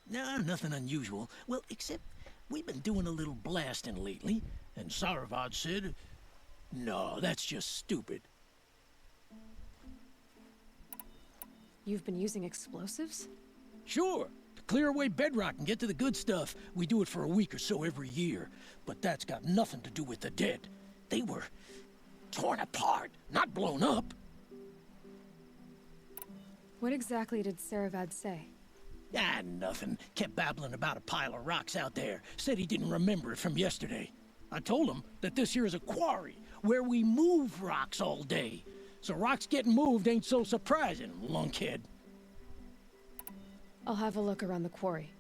Nah, nothing unusual. Well, except we've been doing a little blasting lately, and Saravad said, no, that's just stupid. You've been using explosives? Sure. To clear away bedrock and get to the good stuff, we do it for a week or so every year. But that's got nothing to do with the dead. They were torn apart, not blown up. What exactly did Saravad say? Ah, nothing. Kept babbling about a pile of rocks out there. Said he didn't remember it from yesterday. I told him that this here is a quarry, where we move rocks all day. So rocks getting moved ain't so surprising, lunkhead. I'll have a look around the quarry.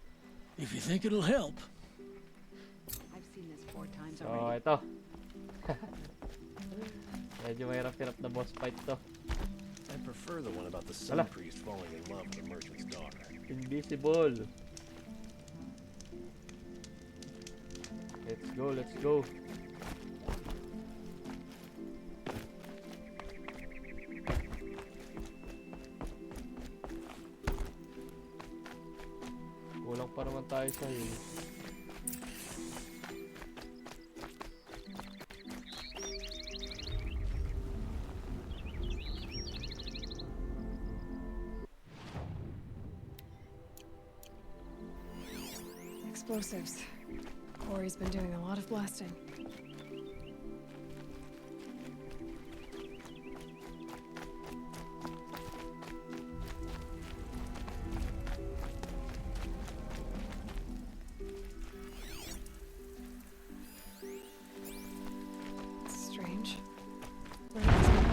If you think it'll help. I've seen this 4 times So, already. ito. Medyo mahirap-hirap na boss fight to. prefer the one about the sun Hala. priest falling in love with the merchant's daughter. Invisible. Let's go, let's go. Kulang pa naman tayo sa yun. Explosives. Corey's been doing a lot of blasting. Strange. Where does it go?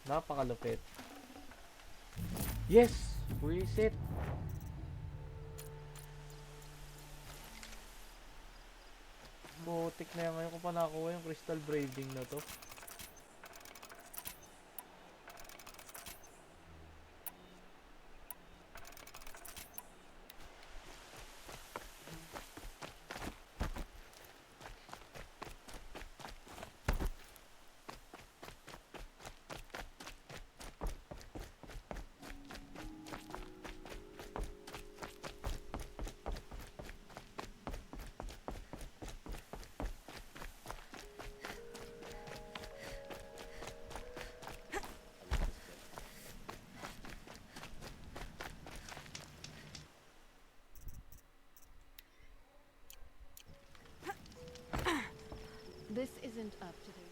Napakalupit. Yes! Reset! Butik na yan. Ngayon ko pa nakuha yung crystal braiding na to. This isn't up to their...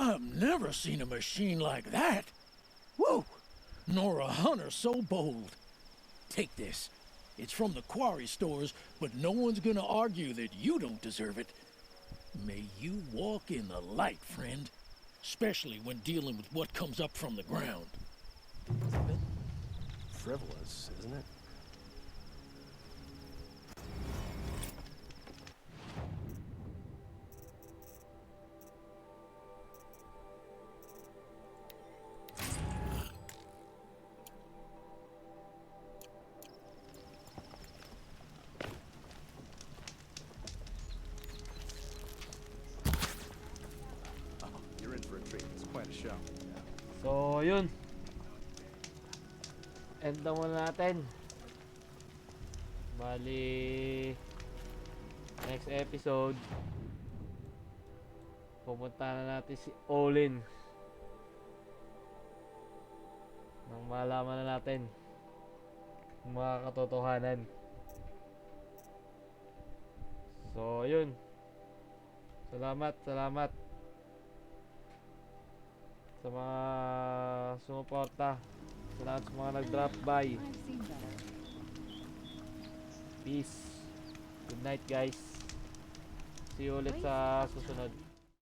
I've never seen a machine like that. Whoa! Nor a hunter so bold. Take this. It's from the quarry stores, but no one's gonna argue that you don't deserve it. May you walk in the light, friend. Especially when dealing with what comes up from the ground. It's a bit frivolous, isn't it? You're in for a treat. It's quite a show. So, yun. End na muna natin. Bali, next episode, pupunta na natin si Olin. Nang malaman na natin ang mga katotohanan. So, yun. Salamat sa mga sumuporta. Salamat sa mga nag-drop by. Peace. Good night, guys. See you ulit sa susunod.